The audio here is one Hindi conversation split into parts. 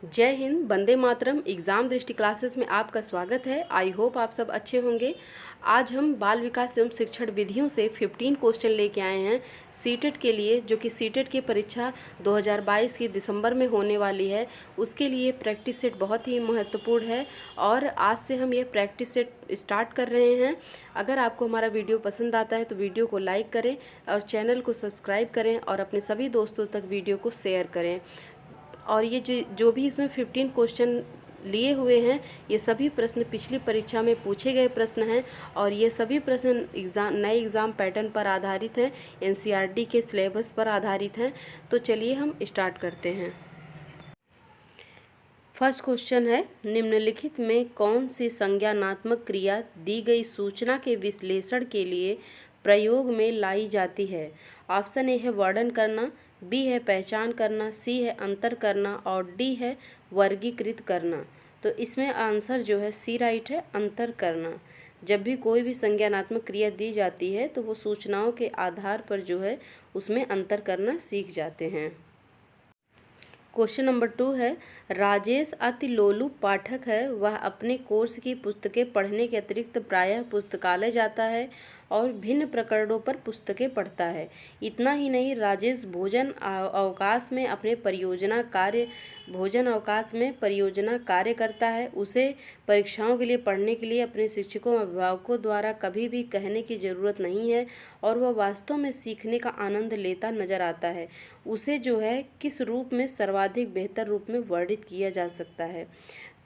जय हिंद, वंदे मातरम। एग्ज़ाम दृष्टि क्लासेस में आपका स्वागत है। आई होप आप सब अच्छे होंगे। आज हम बाल विकास एवं शिक्षण विधियों से 15 क्वेश्चन लेके आए हैं सीटेट के लिए, जो कि सीटेट की परीक्षा 2022 की दिसंबर में होने वाली है। उसके लिए प्रैक्टिस सेट बहुत ही महत्वपूर्ण है और आज से हम ये प्रैक्टिस सेट स्टार्ट कर रहे हैं। अगर आपको हमारा वीडियो पसंद आता है तो वीडियो को लाइक करें और चैनल को सब्सक्राइब करें और अपने सभी दोस्तों तक वीडियो को शेयर करें। और ये जो भी इसमें 15 क्वेश्चन लिए हुए हैं, ये सभी प्रश्न पिछली परीक्षा में पूछे गए प्रश्न हैं और ये सभी प्रश्न नए एग्ज़ाम पैटर्न पर आधारित हैं, एनसीईआरटी के सिलेबस पर आधारित हैं। तो चलिए हम स्टार्ट करते हैं। फर्स्ट क्वेश्चन है, निम्नलिखित में कौन सी संज्ञानात्मक क्रिया दी गई सूचना के विश्लेषण के लिए प्रयोग में लाई जाती है। ऑप्शन ए है वर्णन करना, बी है पहचान करना, सी है अंतर करना और डी है वर्गीकृत करना। तो इसमें आंसर जो है सी राइट है, अंतर करना। जब भी कोई भी संज्ञानात्मक क्रिया दी जाती है तो वो सूचनाओं के आधार पर जो है उसमें अंतर करना सीख जाते हैं। क्वेश्चन नंबर 2 है, राजेश अति लोलुप पाठक है। वह अपने कोर्स की पुस्तकें पढ़ने के अतिरिक्त प्रायः पुस्तकालय जाता है और भिन्न प्रकरणों पर पुस्तकें पढ़ता है। इतना ही नहीं, राजेश भोजन अवकाश में परियोजना कार्य करता है। उसे परीक्षाओं के लिए पढ़ने के लिए अपने शिक्षकों और अभिभावकों द्वारा कभी भी कहने की ज़रूरत नहीं है और वह वास्तव में सीखने का आनंद लेता नजर आता है। उसे जो है किस रूप में सर्वाधिक बेहतर रूप में वर्णित किया जा सकता है।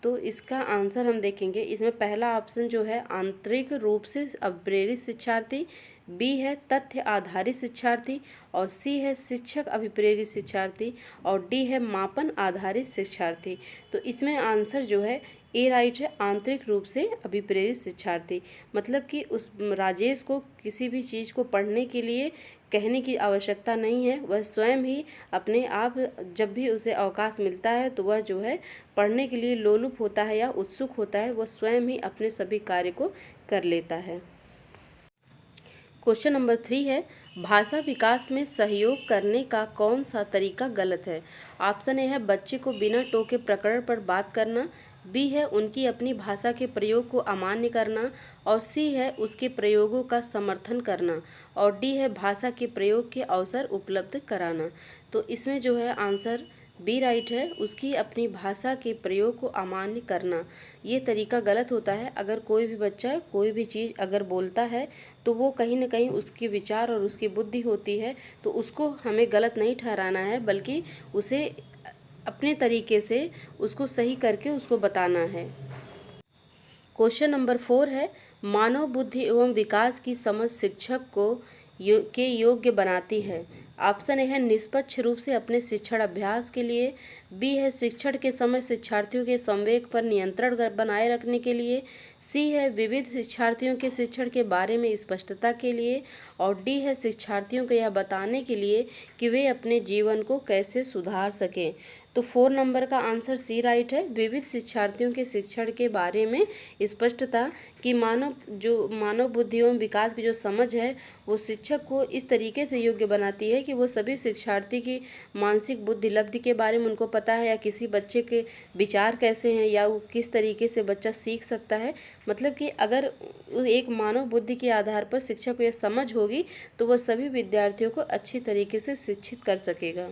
तो इसका आंसर हम देखेंगे। इसमें पहला ऑप्शन जो है आंतरिक रूप से अभिप्रेरित शिक्षार्थी, बी है तथ्य आधारित शिक्षार्थी और सी है शिक्षक अभिप्रेरित शिक्षार्थी और डी है मापन आधारित शिक्षार्थी। तो इसमें आंसर जो है ए राइट है, आंतरिक रूप से अभिप्रेरित शिक्षार्थी। मतलब कि उस राजेश को किसी भी चीज़ को पढ़ने के लिए कहने की आवश्यकता नहीं है। वह स्वयं ही अपने आप जब भी उसे अवकाश मिलता है तो वह जो है पढ़ने के लिए लोलुप होता है या उत्सुक होता है। वह स्वयं ही अपने सभी कार्य को कर लेता है। क्वेश्चन नंबर 3 है, भाषा विकास में सहयोग करने का कौन सा तरीका गलत है। ऑप्शन ए है बच्चे को बिना टोके प्रकरण पर बात करना, बी है उनकी अपनी भाषा के प्रयोग को अमान्य करना और सी है उसके प्रयोगों का समर्थन करना और डी है भाषा के प्रयोग के अवसर उपलब्ध कराना। तो इसमें जो है आंसर बी राइट है, उसकी अपनी भाषा के प्रयोग को अमान्य करना। ये तरीका गलत होता है। अगर कोई भी बच्चा कोई भी चीज़ अगर बोलता है तो वो कहीं ना कहीं उसके विचार और उसकी बुद्धि होती है, तो उसको हमें गलत नहीं ठहराना है, बल्कि उसे अपने तरीके से उसको सही करके उसको बताना है। क्वेश्चन नंबर 4 है, मानव बुद्धि एवं विकास की समझ शिक्षक को के योग्य बनाती है। ऑप्शन ए है निष्पक्ष रूप से अपने शिक्षण अभ्यास के लिए, बी है शिक्षण के समय शिक्षार्थियों के संवेग पर नियंत्रण बनाए रखने के लिए, सी है विविध शिक्षार्थियों के शिक्षण के बारे में स्पष्टता के लिए और डी है शिक्षार्थियों को यह बताने के लिए कि वे अपने जीवन को कैसे सुधार सकें। तो 4 नंबर का आंसर सी राइट है, विविध शिक्षार्थियों के शिक्षण के बारे में स्पष्टता कि मानव बुद्धि एवं विकास की जो समझ है वो शिक्षक को इस तरीके से योग्य बनाती है कि वो सभी शिक्षार्थी की मानसिक बुद्धि लब्धि के बारे में उनको पता है, या किसी बच्चे के विचार कैसे हैं या वो किस तरीके से बच्चा सीख सकता है। मतलब कि अगर एक मानव बुद्धि के आधार पर शिक्षक को यह समझ होगी तो वह सभी विद्यार्थियों को अच्छी तरीके से शिक्षित कर सकेगा।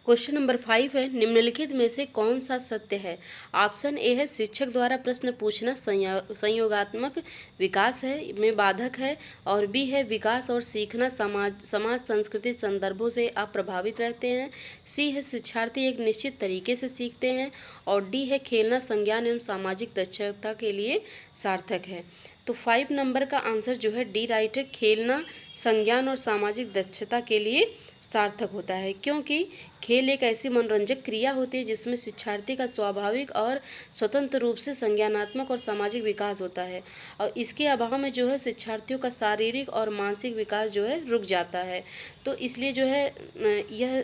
क्वेश्चन नंबर 5 है, निम्नलिखित में से कौन सा सत्य है। ऑप्शन ए है शिक्षक द्वारा प्रश्न पूछना संयोगात्मक विकास में बाधक है और बी है विकास और सीखना समाज संस्कृति संदर्भों से अप्रभावित रहते हैं, सी है शिक्षार्थी एक निश्चित तरीके से सीखते हैं और डी है खेलना संज्ञान एवं सामाजिक दक्षता के लिए सार्थक है। तो 5 नंबर का आंसर जो है डी राइट है, खेलना संज्ञान और सामाजिक दक्षता के लिए सार्थक होता है, क्योंकि खेल एक ऐसी मनोरंजक क्रिया होती है जिसमें शिक्षार्थी का स्वाभाविक और स्वतंत्र रूप से संज्ञानात्मक और सामाजिक विकास होता है और इसके अभाव में जो है शिक्षार्थियों का शारीरिक और मानसिक विकास जो है रुक जाता है। तो इसलिए जो है यह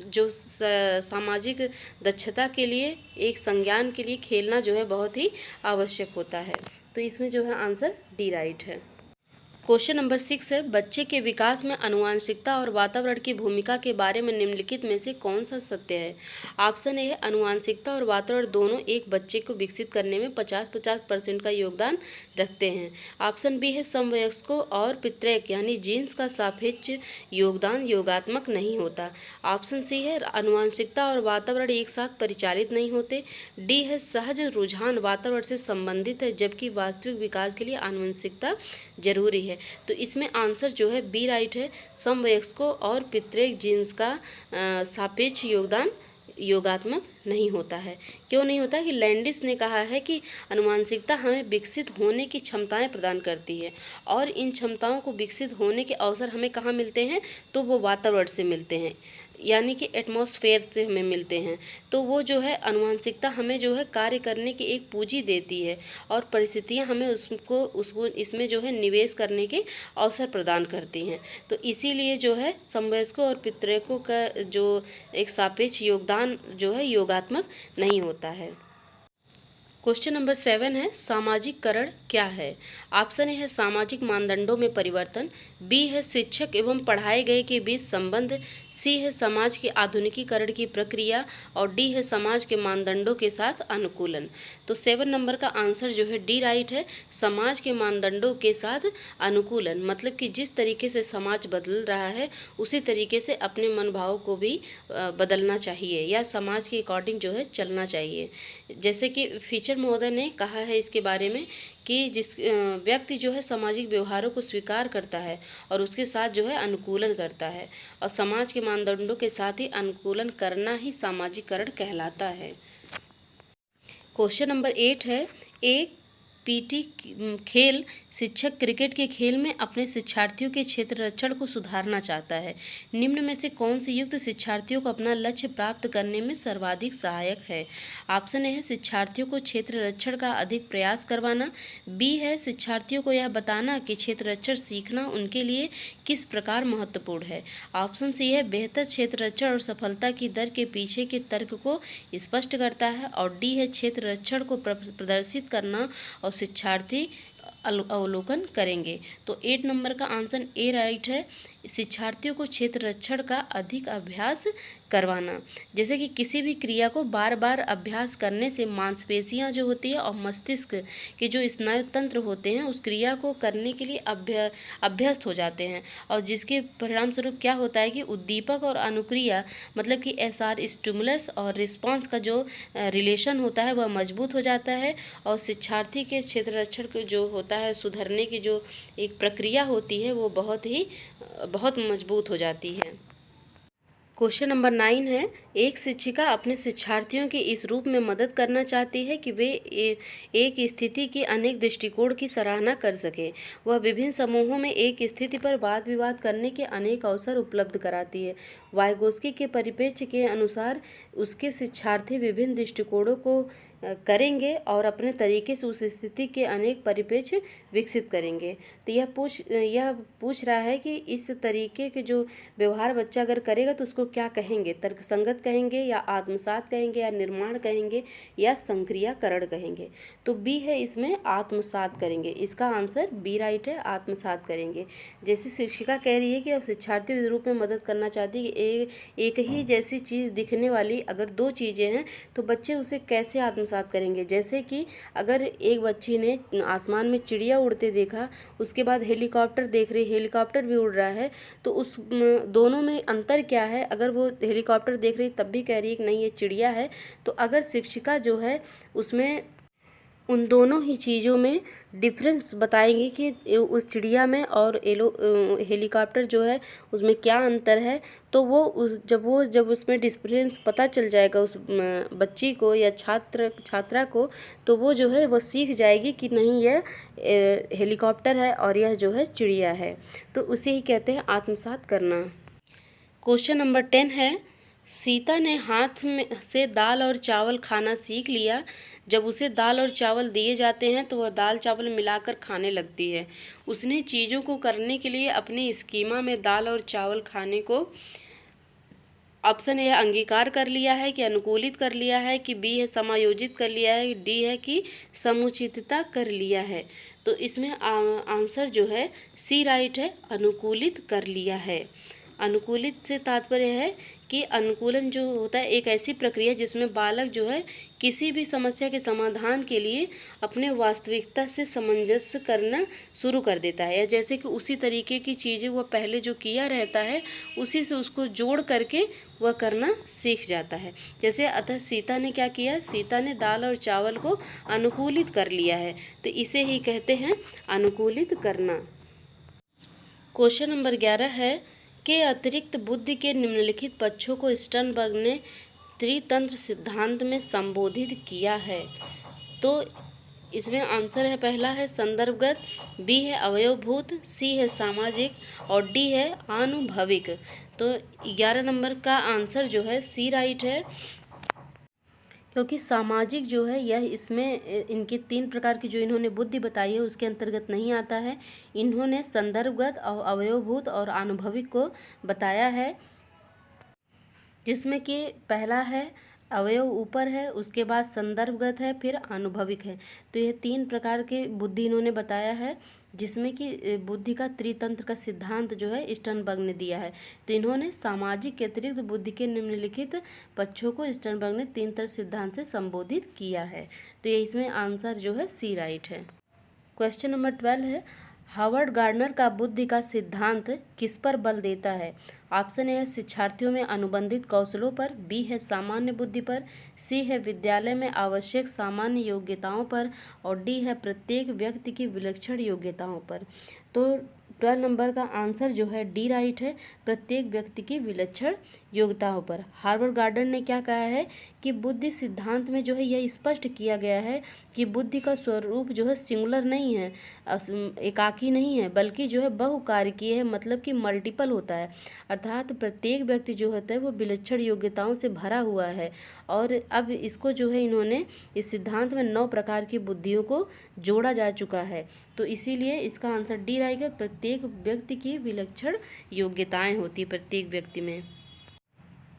जो सामाजिक दक्षता के लिए एक संज्ञान के लिए खेलना जो है बहुत ही आवश्यक होता है। तो इसमें जो है आंसर डी राइट है। क्वेश्चन नंबर 6 है, बच्चे के विकास में आनुवंशिकता और वातावरण की भूमिका के बारे में निम्नलिखित में से कौन सा सत्य है। ऑप्शन ए है, आनुवंशिकता और वातावरण दोनों एक बच्चे को विकसित करने में 50-50% का योगदान रखते हैं। ऑप्शन बी है, समवयस्कों और पितृक यानी जीन्स का सापेक्ष योगदान योगात्मक नहीं होता। ऑप्शन सी है, आनुवंशिकता और वातावरण एक साथ परिचालित नहीं होते। डी है, सहज रुझान वातावरण से संबंधित है जबकि वास्तविक विकास के लिए आनुवंशिकता जरूरी है। तो इसमें आंसर जो है बी राइट है, समवयस्कों और पितृक जीन्स का सापेक्ष योगदान योगात्मक नहीं होता है। क्यों नहीं होता कि लैंडिस ने कहा है कि आनुवंशिकता हमें विकसित होने की क्षमताएं प्रदान करती है और इन क्षमताओं को विकसित होने के अवसर हमें कहाँ मिलते हैं, तो वो वातावरण से मिलते हैं, यानी कि एटमॉस्फेयर से हमें मिलते हैं। तो वो जो है आनुवंशिकता हमें जो है कार्य करने की एक पूंजी देती है और परिस्थितियां हमें उसको इसमें जो है निवेश करने के अवसर प्रदान करती हैं। तो इसीलिए जो है समवयस्कों और पितृकों का जो एक सापेक्ष योगदान जो है योगात्मक नहीं होता है। क्वेश्चन नंबर 7 है, सामाजिककरण क्या है। ऑप्शन ए है, सामाजिक मानदंडों में परिवर्तन। बी है, शिक्षक एवं पढ़ाए गए के बीच संबंध। सी है, समाज के आधुनिकीकरण की प्रक्रिया। और डी है, समाज के मानदंडों के साथ अनुकूलन। तो 7 नंबर का आंसर जो है डी राइट है, समाज के मानदंडों के साथ अनुकूलन। मतलब कि जिस तरीके से समाज बदल रहा है उसी तरीके से अपने मनोभाव को भी बदलना चाहिए या समाज के अकॉर्डिंग जो है चलना चाहिए। जैसे कि फीचर महोदय ने कहा है इसके बारे में कि जिस व्यक्ति जो है सामाजिक व्यवहारों को स्वीकार करता है और उसके साथ जो है अनुकूलन करता है और समाज के मानदंडों के साथ ही अनुकूलन करना ही सामाजिककरण कहलाता है। क्वेश्चन नंबर 8 है, एक पीटी खेल शिक्षक क्रिकेट के खेल में अपने शिक्षार्थियों के क्षेत्ररक्षण को सुधारना चाहता है। निम्न में से कौन सी युक्त शिक्षार्थियों को अपना लक्ष्य प्राप्त करने में सर्वाधिक सहायक है। ऑप्शन ए है, शिक्षार्थियों को क्षेत्ररक्षण का अधिक प्रयास करवाना। बी है, शिक्षार्थियों को यह बताना कि क्षेत्ररक्षण सीखना उनके लिए किस प्रकार महत्वपूर्ण है। ऑप्शन सी है, बेहतर क्षेत्ररक्षण और सफलता की दर के पीछे के तर्क को स्पष्ट करता है। और डी है, क्षेत्ररक्षण को प्रदर्शित करना और शिक्षार्थी अवलोकन करेंगे। तो 8 नंबर का आंसर ए राइट है, शिक्षार्थियों को क्षेत्ररक्षण का अधिक अभ्यास करवाना। जैसे कि किसी भी क्रिया को बार बार अभ्यास करने से मांसपेशियां जो होती है और मस्तिष्क के जो स्नायु तंत्र होते हैं उस क्रिया को करने के लिए अभ्यस्त हो जाते हैं और जिसके परिणाम स्वरूप क्या होता है कि उद्दीपक और अनुक्रिया मतलब कि एसआर स्टिमुलस और रिस्पांस का जो रिलेशन होता है वह मजबूत हो जाता है और शिक्षार्थी के क्षेत्ररक्षण जो होता है सुधरने की जो एक प्रक्रिया होती है वो बहुत मजबूत हो जाती है। क्वेश्चन नंबर 9 है, एक शिक्षिका अपने शिक्षार्थियों की इस रूप में मदद करना चाहती है कि वे एक स्थिति के अनेक दृष्टिकोण की सराहना कर सकें। वह विभिन्न समूहों में एक स्थिति पर वाद विवाद करने के अनेक अवसर उपलब्ध कराती है। वाइगोस्की के परिप्रेक्ष्य के अनुसार उसके शिक्षार्थी विभिन्न दृष्टिकोणों को करेंगे और अपने तरीके से उस स्थिति के अनेक परिप्रेक्ष्य विकसित करेंगे। तो यह पूछ रहा है कि इस तरीके के जो व्यवहार बच्चा अगर करेगा तो उसको क्या कहेंगे, तर्कसंगत कहेंगे या आत्मसात कहेंगे या निर्माण कहेंगे या संक्रियाकरण कहेंगे। तो बी है, इसमें आत्मसात करेंगे। इसका आंसर बी राइट है, आत्मसात करेंगे। जैसे शिक्षिका कह रही है कि शिक्षार्थियों के रूप में मदद करना चाहती है कि एक ही जैसी चीज़ दिखने वाली अगर दो चीज़ें हैं तो बच्चे उसे कैसे आत्मसात करेंगे। जैसे कि अगर एक बच्ची ने आसमान में चिड़िया उड़ते देखा, उसके बाद हेलीकॉप्टर देख रही, हेलीकॉप्टर भी उड़ रहा है, तो उस दोनों में अंतर क्या है। अगर वो हेलीकॉप्टर देख रही तब भी कह रही है कि नहीं ये चिड़िया है, तो अगर शिक्षिका जो है उसमें उन दोनों ही चीज़ों में डिफरेंस बताएंगी कि उस चिड़िया में और हेलीकॉप्टर जो है उसमें क्या अंतर है, तो वो जब उसमें डिफरेंस पता चल जाएगा उस बच्ची को या छात्रा को, तो वो जो है वो सीख जाएगी कि नहीं यह हेलीकॉप्टर है और यह जो है चिड़िया है। तो उसे ही कहते हैं आत्मसात करना। क्वेश्चन नंबर 10 है, सीता ने हाथ में से दाल और चावल खाना सीख लिया। जब उसे दाल और चावल दिए जाते हैं तो वह दाल चावल मिलाकर खाने लगती है। उसने चीज़ों को करने के लिए अपने स्कीमा में दाल और चावल खाने को ऑप्शन ए अंगीकार कर लिया है कि अनुकूलित कर लिया है कि बी है समायोजित कर लिया है, डी है कि समुचितता कर लिया है। तो तो इसमें आंसर जो है सी राइट है, अनुकूलित कर लिया है। अनुकूलित से तात्पर्य है कि अनुकूलन जो होता है एक ऐसी प्रक्रिया जिसमें बालक जो है किसी भी समस्या के समाधान के लिए अपने वास्तविकता से सामंजस्य करना शुरू कर देता है, या जैसे कि उसी तरीके की चीज़ें वह पहले जो किया रहता है उसी से उसको जोड़ करके वह करना सीख जाता है। जैसे अतः सीता ने क्या किया, सीता ने दाल और चावल को अनुकूलित कर लिया है, तो इसे ही कहते हैं अनुकूलित करना। क्वेश्चन नंबर 11 है के अतिरिक्त बुद्धि के निम्नलिखित पक्षों को स्टर्नबर्ग ने त्रितंत्र सिद्धांत में संबोधित किया है। तो इसमें आंसर है, पहला है संदर्भगत, बी है अवयवभूत, सी है सामाजिक और डी है आनुभविक। तो 11 नंबर का आंसर जो है सी राइट है, क्योंकि सामाजिक जो है यह इसमें इनके 3 प्रकार की जो इन्होंने बुद्धि बताई है उसके अंतर्गत नहीं आता है। इन्होंने संदर्भगत और अवयवभूत और आनुभविक को बताया है, जिसमें कि पहला है अवयव ऊपर है, उसके बाद संदर्भगत है, फिर अनुभविक है। तो ये 3 प्रकार के बुद्धि इन्होंने बताया है, जिसमें कि बुद्धि का त्रितंत्र का सिद्धांत जो है स्टर्नबर्ग ने दिया है। तो इन्होंने सामाजिक के अतिरिक्त बुद्धि के निम्नलिखित पक्षों को स्टर्नबर्ग ने 3 तंत्र सिद्धांत से संबोधित किया है। तो ये इसमें आंसर जो है सी राइट है। क्वेश्चन नंबर 12 है हावर्ड गार्डनर का बुद्धि का सिद्धांत किस पर बल देता है। ऑप्शन ए है शिक्षार्थियों में अनुबंधित कौशलों पर, बी है सामान्य बुद्धि पर, सी है विद्यालय में आवश्यक सामान्य योग्यताओं पर और डी है प्रत्येक व्यक्ति की विलक्षण योग्यताओं पर। तो 12 नंबर का आंसर जो है डी राइट है, प्रत्येक व्यक्ति की विलक्षण योग्यताओं पर। हार्वर्ड गार्डनर ने क्या कहा है कि बुद्धि सिद्धांत में जो है यह स्पष्ट किया गया है कि बुद्धि का स्वरूप जो है सिंगुलर नहीं है, एकाकी नहीं है, बल्कि जो है बहुकारकीय है, मतलब कि मल्टीपल होता है। अर्थात प्रत्येक व्यक्ति जो होता है वो विलक्षण योग्यताओं से भरा हुआ है। और अब इसको जो है इन्होंने इस सिद्धांत में 9 प्रकार की बुद्धियों को जोड़ा जा चुका है। तो इसीलिए इसका आंसर डी रहेगा, प्रत्येक व्यक्ति की विलक्षण योग्यताएं होती है प्रत्येक व्यक्ति में।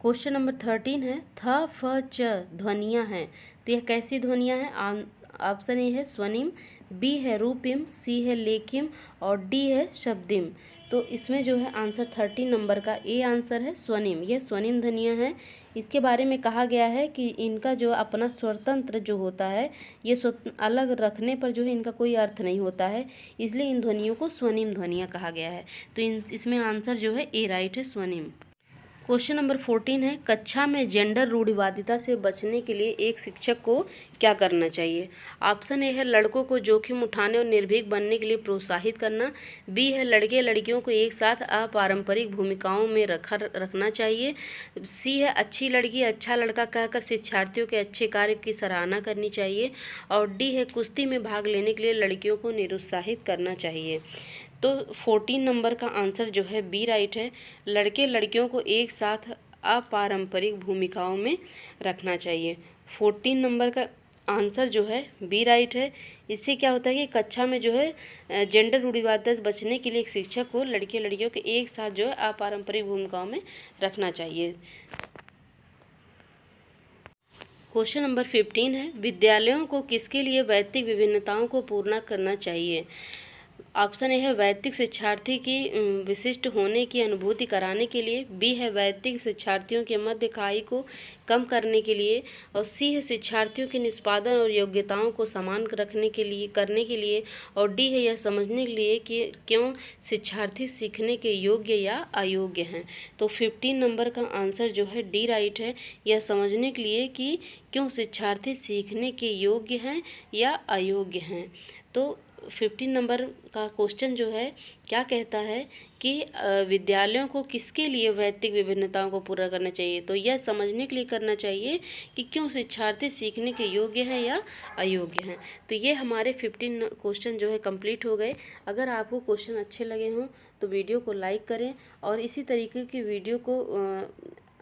क्वेश्चन नंबर 13 है थ फ च ध्वनियाँ हैं, तो यह कैसी ध्वनियाँ हैं। ऑप्शन ए है स्वनिम, बी है रूपिम, सी है लेखिम और डी है शब्दिम। तो इसमें जो है आंसर 13 नंबर का ए आंसर है स्वनिम। यह स्वनिम ध्वनियाँ हैं। इसके बारे में कहा गया है कि इनका जो अपना स्वतंत्र जो होता है, ये अलग रखने पर जो है इनका कोई अर्थ नहीं होता है, इसलिए इन ध्वनियों को स्वनिम ध्वनियाँ कहा गया है। तो इसमें आंसर जो है ए राइट है, स्वनिम। क्वेश्चन नंबर 14 है कक्षा में जेंडर रूढ़िवादिता से बचने के लिए एक शिक्षक को क्या करना चाहिए। ऑप्शन ए है लड़कों को जोखिम उठाने और निर्भीक बनने के लिए प्रोत्साहित करना, बी है लड़के लड़कियों को एक साथ अपारंपरिक भूमिकाओं में रखना चाहिए, सी है अच्छी लड़की अच्छा लड़का कहकर शिक्षार्थियों के अच्छे कार्य की सराहना करनी चाहिए और डी है कुश्ती में भाग लेने के लिए लड़कियों को निरुत्साहित करना चाहिए। तो 14 नंबर का आंसर जो है बी राइट है, लड़के लड़कियों को एक साथ अपारंपरिक भूमिकाओं में रखना चाहिए। 14 नंबर का आंसर जो है बी राइट है। इससे क्या होता है कि कक्षा में जो है जेंडर रूढ़िवादिता से बचने के लिए एक शिक्षक को लड़के लड़कियों के एक साथ जो है अपारंपरिक भूमिकाओं में रखना चाहिए। क्वेश्चन नंबर 15 है विद्यालयों को किसके लिए वैयक्तिक विभिन्नताओं को पूर्ण करना चाहिए। ऑप्शन ए है वैयक्तिक शिक्षार्थी की विशिष्ट होने की अनुभूति कराने के लिए, बी है वैयक्तिक शिक्षार्थियों के मध्य खाई को कम करने के लिए और सी है शिक्षार्थियों के निष्पादन और योग्यताओं को समान करने के लिए और डी है यह समझने के लिए कि क्यों शिक्षार्थी सीखने के योग्य या अयोग्य हैं। तो 15 नंबर का आंसर जो है डी राइट है, यह समझने के लिए कि क्यों शिक्षार्थी सीखने के योग्य हैं या अयोग्य हैं। तो 15 नंबर का क्वेश्चन जो है क्या कहता है कि विद्यालयों को किसके लिए वैयक्तिक विभिन्नताओं को पूरा करना चाहिए। तो यह समझने के लिए करना चाहिए कि क्यों शिक्षार्थी सीखने के योग्य हैं या अयोग्य हैं। तो ये हमारे 15 क्वेश्चन जो है कंप्लीट हो गए। अगर आपको क्वेश्चन अच्छे लगे हों तो वीडियो को लाइक करें और इसी तरीके की वीडियो को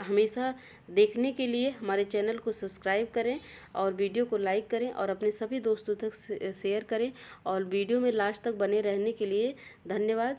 हमेशा देखने के लिए हमारे चैनल को सब्सक्राइब करें और वीडियो को लाइक करें और अपने सभी दोस्तों तक शेयर करें और वीडियो में लास्ट तक बने रहने के लिए धन्यवाद।